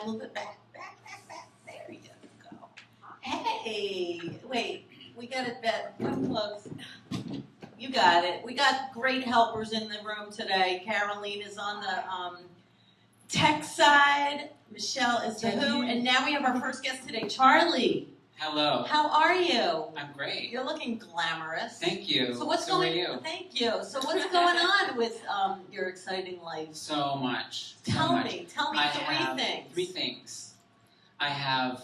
Now move it back. There you go. Hey, wait, we got it back. Come close. You got it. We got great helpers in the room today. Caroline is on the tech side. Michelle is the who. And now we have our first guest today, ChaRLie. Hello. How are you? I'm great. You're looking glamorous. Thank you. So what's Are you? Thank you. So what's going on with your exciting life? So much. Tell me Three things. I have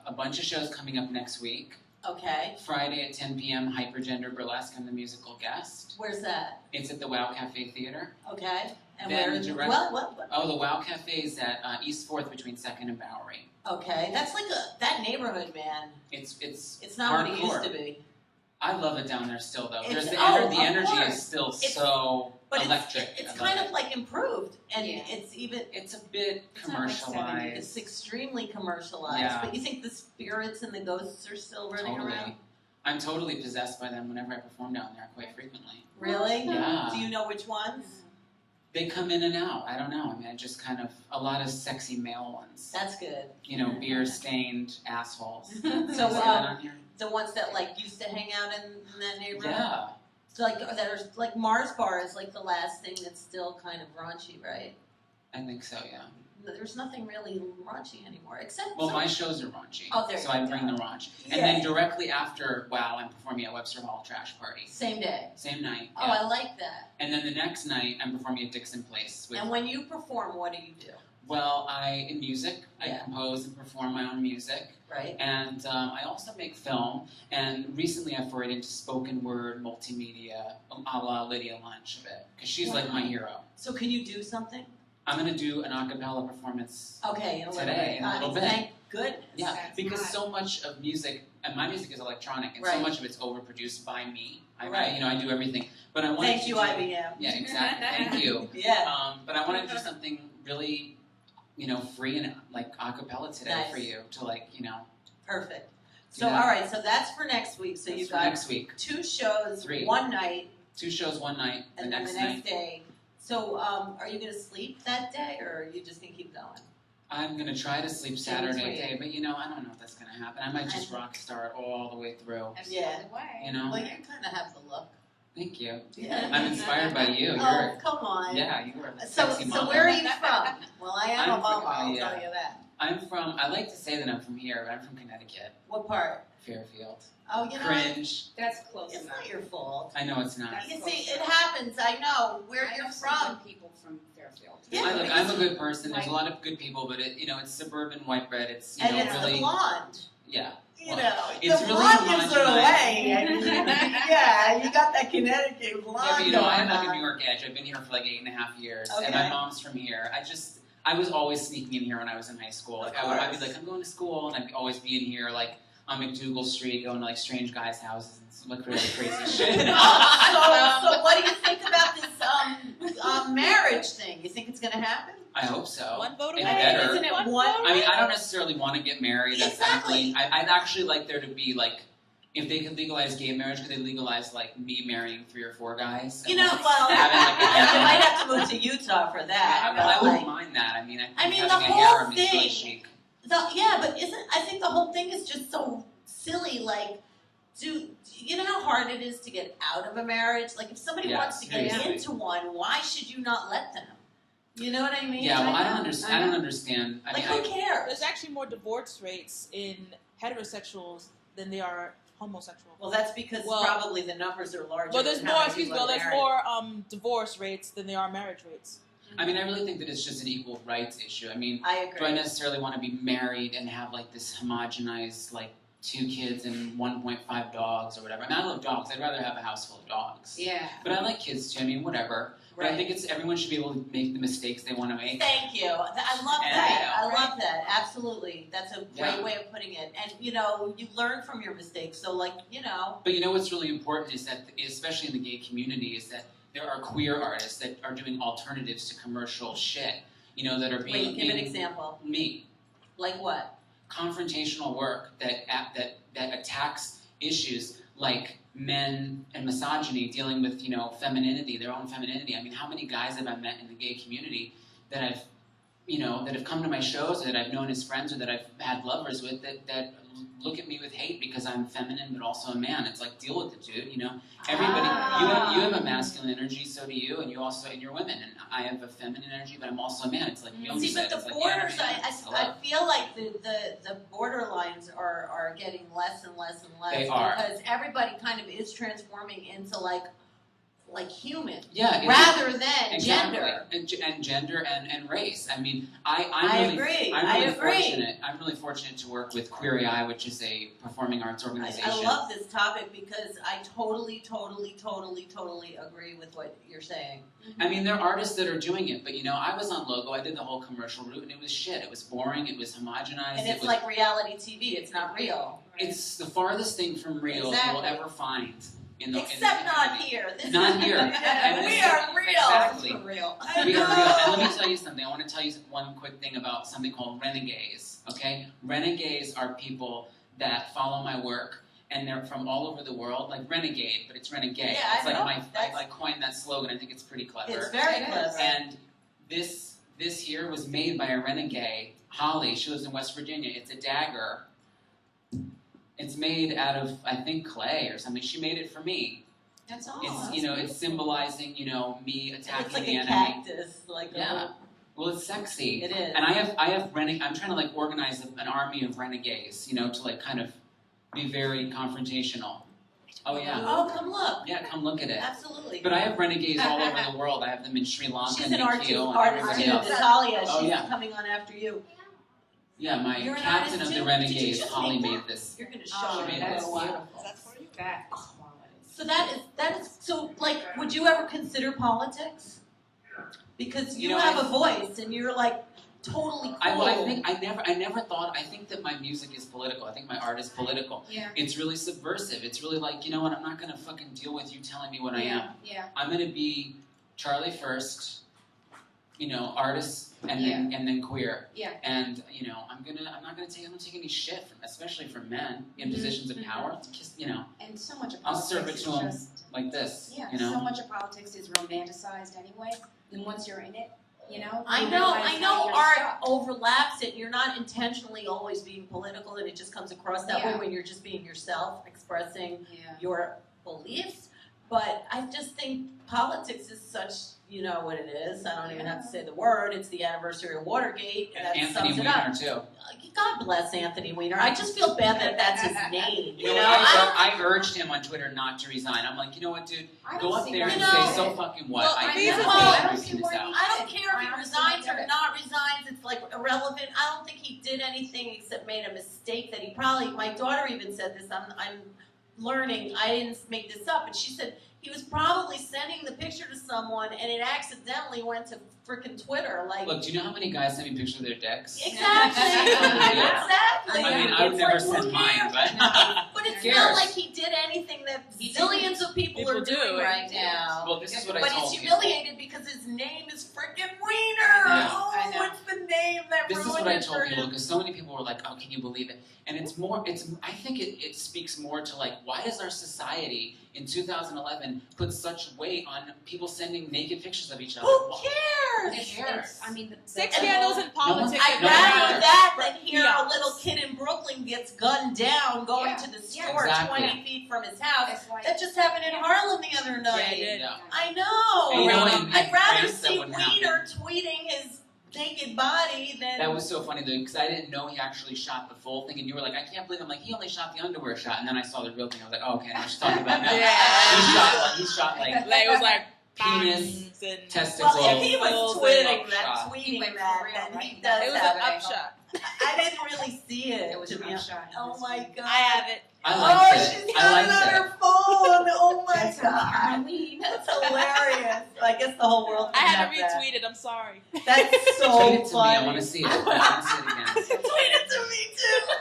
a bunch of shows coming up next week. Okay. Friday at 10 p.m. Hypergender Burlesque. I'm the musical guest. Where's that? It's at the WhO Cafe Theater. Okay. And then where is it? What? Oh, the WhO Cafe is at East 4th between 2nd and Bowery. Okay. That's like that neighborhood, man. It's not hardcore. what it used to be. I love it down there still, though. The energy is still so electric. It's kind of like improved, and it's a bit commercialized. It's extremely commercialized. Yeah. But you think the spirits and the ghosts are still running around? I'm totally possessed by them whenever I perform down there, quite frequently. Really? Yeah. Do you know which ones? They come in and out. I don't know. I mean, I just kind of a lot of sexy male ones. That's good. You know, beer-stained assholes. So, the ones that like used to hang out in that neighborhood. Yeah. So like Mars Bar is like the last thing that's still kind of raunchy, right? I think so. Yeah. There's nothing really raunchy anymore, except my shows are raunchy. Oh, there so I bring the raunch, and then directly after WhO, I'm performing at Webster Hall Trash Party. Same day. Same night. Oh, I like that. And then the next night, I'm performing at Dixon Place. And when you perform, what do you do? Well, in music, I compose and perform my own music. Right. And I also make film. And recently I forayed into spoken word, multimedia, a la Lydia Lunch a bit. Because she's like my hero. So can you do something? I'm going to do an a cappella performance today, in a little bit. Thank goodness. Yeah, because so much of music, and my music is electronic, and so much of it's overproduced by me. I do everything. But I wanted Thank you, IBM. Yeah, exactly. Thank you. Yeah. But I wanted to do something really, free and like a cappella today for you to Perfect. So all right, so that's for next week. So you've got next week. 2 shows, 3. one night. 2 shows, one night. And then the next day. So are you going to sleep that day, or are you just going to keep going? I'm going to try to sleep Saturday day, but I don't know if that's going to happen. I might just rock star it all the way through. Yeah. Well, you kind of have the look. Thank you. Yeah. I'm inspired by you. Oh, come on. Yeah, you are a So sexy model. where are you from? Well, I am a homo, I'll tell you that. I like to say that I'm from here, but I'm from Connecticut. What part? Fairfield. Oh, Cringe. That's close It's enough. not your fault. I know it's not. You see, it happens. I know where you're from. People from Fairfield. Yeah, I'm a good person. There's a lot of good people, but it's suburban white bread. It's and it's really the blonde. Yeah. It's the blonde gives it away. I mean, yeah, you got that Connecticut blonde. Yeah, but I have like a New York edge. I've been here for like 8.5 years, and my mom's from here. I was always sneaking in here when I was in high school. Like I'd be like, I'm going to school, and I'd always be in here like on McDougal Street, going to like strange guys' houses and look really crazy shit. So what do you think about this marriage thing? You think it's going to happen? I hope so. One vote away. Better. Isn't it one? I mean, I don't necessarily want to get married. Exactly. I'd actually like there to be like, if they could legalize gay marriage, could they legalize like me marrying 3 or 4 guys? You know, well, having, you might have to move to Utah for that. I wouldn't mind that. I mean, I think the having a whole harem is really chic. But I think the whole thing is just so silly. Like, do you know how hard it is to get out of a marriage? Like, if somebody wants to get into one, why should you not let them? You know what I mean? Yeah, well, I don't understand. Like, who cares? There's actually more divorce rates in heterosexuals than there are homosexual. Well, that's because probably the numbers are larger. Well, there's more. There's more divorce rates than there are marriage rates. I mean, I really think that it's just an equal rights issue. I mean, I agree. Do I necessarily want to be married and have like this homogenized like 2 kids and 1.5 dogs or whatever? I mean, I love dogs. I'd rather have a house full of dogs. Yeah. But I like kids too. I mean, whatever. But I think everyone should be able to make the mistakes they want to make. Thank you. I love that. I love that. Absolutely. That's a great way of putting it. And, you learn from your mistakes. So, like, But what's really important is that, especially in the gay community, is that there are queer artists that are doing alternatives to commercial shit, that are being... Wait, give an example. Me. Like what? Confrontational work that attacks issues like men and misogyny, dealing with, femininity, their own femininity. I mean, how many guys have I met in the gay community that I've, that have come to my shows, or that I've known as friends, or that I've had lovers with, that look at me with hate because I'm feminine but also a man. It's like, deal with it, dude. Everybody, you have a masculine energy, so do you, and you're women, and I have a feminine energy, but I'm also a man. It's like Jung See, said, but it's the like, borders, yeah, I feel like the border lines are getting less and less and less. They are. Because everybody kind of is transforming into like human, yeah, rather than exactly. gender. And gender and race. I mean, I agree. I'm really fortunate to work with Queer AI, which is a performing arts organization. I love this topic because I totally agree with what you're saying. I mean, there are artists that are doing it, but I was on Logo. I did the whole commercial route, and it was shit. It was boring. It was homogenized. And it's like reality TV. It's not real. It's the farthest thing from real Exactly. you'll ever find. Except not here. Not here. And we are real. Exactly. For real. We are real. And let me tell you something. I want to tell you one quick thing about something called renegades. Okay? Renegades are people that follow my work, and they're from all over the world. Like renegade, but it's renegade. Yeah, it's like I coined that slogan. I think it's pretty clever. It's very clever. And this here was made by a renegade, Holly. She lives in West Virginia. It's a dagger. It's made out of, I think, clay or something. She made it for me. That's all. It's it's symbolizing me attacking it's like the a enemy. Cactus, like Yeah. Well, it's sexy. It is. And I'm trying to organize an army of renegades, to kind of be very confrontational. Oh yeah. Oh, come look. Yeah, come look at it. Absolutely. But I have renegades all over the world. I have them in Sri Lanka, She's an artist Nikhil, too, and everybody else. Natalia. Oh, She's yeah. coming on after you. Yeah, my You're an captain artist of the too? renegades, Did you just Holly, make made that? this. You're going to show Oh, me. that's Beautiful. That's for you. That's quality. So that is so would you ever consider politics? Because you have a voice and you're totally cool. I never thought. I think that my music is political. I think my art is political. Yeah. It's really subversive. It's really you know what? I'm not gonna fucking deal with you telling me what I am. Yeah. I'm gonna be ChaRLie first. Artist and then queer. Yeah. And I don't take any shit especially from men in positions of power. Just And so much of I'll politics serve it is to 'em just like this. yeah. You know. So much of politics is romanticized anyway. And once you're in it, I you know realize how you're art stuck. overlaps it. You're not intentionally always being political, and it just comes across that way Yeah. when you're just being yourself, expressing Yeah. your beliefs. But I just think politics is such, what it is. I don't even have to say the word. It's the anniversary of Watergate. And That Anthony sums it up. Weiner too. God bless Anthony Weiner. I just feel bad that that's his name. I urged him on Twitter not to resign. I'm like, you know what, dude? Go up there and say so fucking what. Well, I I can't know. I I don't see why he I don't care if he I resigns honestly or get it. not resigns. It's irrelevant. I don't think he did anything except made a mistake that he probably. My daughter even said this. I'm learning. I didn't make this up, but she said he was probably sending the picture to someone and it accidentally went to freaking Twitter. Look, do you know how many guys send me pictures of their dicks? Exactly. Yeah. Exactly. I mean, I would It's never who send mine, cares? but But it's Who not cares? like he did anything that zillions of people are People do doing it. right now. well, this is what I But told he's people. humiliated because his name is freaking Wiener. Yeah. Oh, I know. what's the name that This is ruined what I it told for people him? because so many people were like, "Oh, can you believe it?" And I think it speaks more to why does our society in 2011 put such weight on people sending naked pictures of each other? Who cares? It's, I mean, Sex scandals in politics. I'd No, rather no. that than hear a Yes. little kid in Brooklyn gets gunned down going Yeah. to the Yeah. store Exactly. 20 feet from his house. it's like, That just happened in Harlem the other night. Yeah, it did. Yeah. I know. And you know what, in I'd rather France, that see wouldn't Wiener tweeting his naked body than. That was so funny though, because I didn't know he actually shot the full thing, and you were like, "I can't believe." I'm like, "He only shot the underwear shot," and then I saw the real thing. I was like, "Oh, okay, now she's talking about now." Yeah. He shot Like it was like penis, bangs and testicles. Well, if he was Upshot. tweeting that, Upshot. He tweeting went for that, real, then right? he does it was have an it. upshot. I didn't really see it. it was to an be honest. upshot. Oh my god. I have it. I Oh, liked it. she's I got liked it on it. her phone. Oh my That's god. Halloween. That's hilarious. I guess the whole world I can had have to that. retweet it. I'm sorry. That's so Tweet it to funny. me. I want to see it. I want to see it again. Tweet it to me too.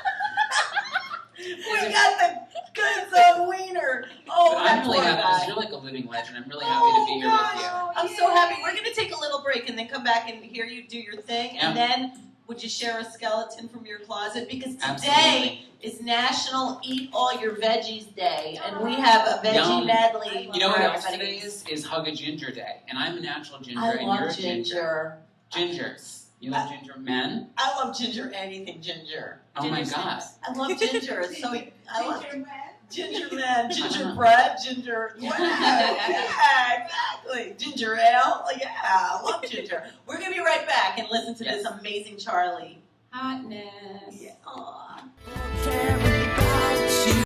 We got the goods on Wiener. Oh, But that I'm really poor happy. guy. You're like a living legend. I'm really happy to be here with you. I'm so happy. We're gonna take a little break and then come back and hear you do your thing. Yeah. And then would you share a skeleton from your closet? Because today Absolutely. is National Eat All Your Veggies Day, and we have a veggie Yum. medley. You know what for else everybody. today is? Is Hug a Ginger Day. And I'm a natural ginger, I and you're love a ginger. ginger. Gingers. You love ginger men? I love ginger, anything ginger. Oh my Ginger god. I love ginger. It's so I love Ginger man. ginger men, ginger bread, ginger. Yeah, exactly. Ginger ale. Yeah, I love ginger. We're gonna be right back and listen to this amazing ChaRLie. Hotness. Yeah. Aw. Carry